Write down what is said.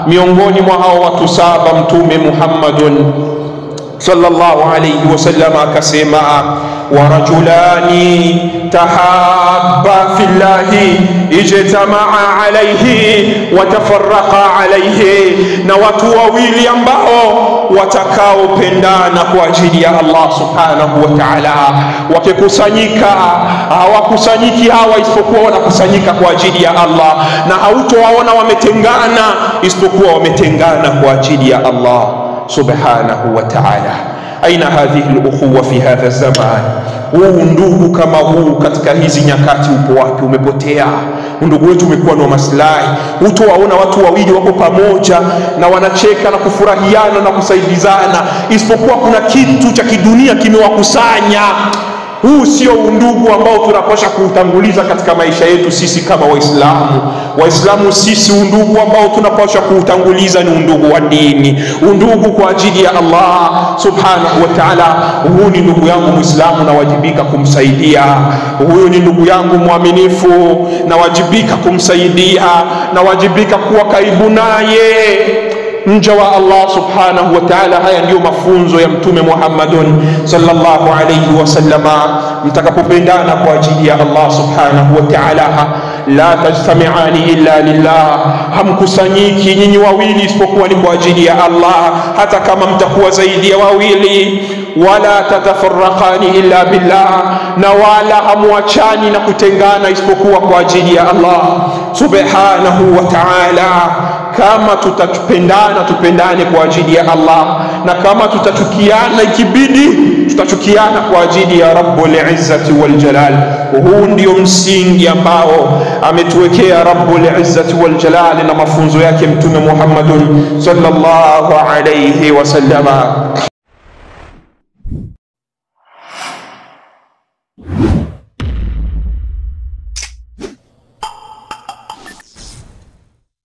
miongoni mwa hao watu 7 Mtume Muhammadun sallallahu alayhi wasallam akasema, wa rajulani tahabba fillahi ijtamaa alayhi wa tafarraqa alayhi, na watu wawili ambao watakaopendana kwa ajili ya Allah subhanahu wa ta'ala, wakikusanyika hawakusanyiki hawa isipokuwa wanakusanyika kwa ajili ya Allah, na hautowaona wametengana isipokuwa wametengana kwa ajili ya Allah subhanahu wa ta'ala. Aina hadhihi al-ukhuwa fi hadha az-zaman? Huu ndugu kama huu katika hizi nyakati upo wapi? Umepotea. Ndugu wetu umekuwa na maslahi. Hutowaona watu wawili wako pamoja na wanacheka na kufurahiana na kusaidizana, isipokuwa kuna kitu cha kidunia kimewakusanya. Huu sio undugu ambao tunapaswa kuutanguliza katika maisha yetu sisi kama Waislamu. Sisi undugu ambao tunapaswa kuutanguliza ni undugu wa dini, undugu kwa ajili ya Allah subhanahu wa ta'ala. Huyu ni ndugu yangu Muislamu, nawajibika kumsaidia. Huyu ni ndugu yangu muaminifu, nawajibika kumsaidia, nawajibika kuwa karibu naye. Mja wa Allah subhanahu wa ta'ala. Haya ndio mafunzo ya Mtume Muhammadun sallallahu alayhi wasallama. Mtakapopendana kwa ajili ya Allah subhanahu wa ta'ala, la tajtami'ani illa lillah, hamkusanyiki nyinyi wawili isipokuwa ni kwa ajili ya Allah, hata kama mtakuwa zaidi ya wawili. Wala tatafarraqani illa billah, na wala hamuachani na kutengana isipokuwa kwa ajili ya Allah subhanahu wa ta'ala. Kama tutatupendana, tupendane kwa ajili ya Allah, na kama tutachukiana ikibidi tutachukiana kwa ajili ya Rabbul Izzati wal Jalal. Huu ndio msingi ambao ametuwekea Rabbul Izzati wal Jalal na mafunzo yake Mtume Muhammadun sallallahu alayhi wasallama.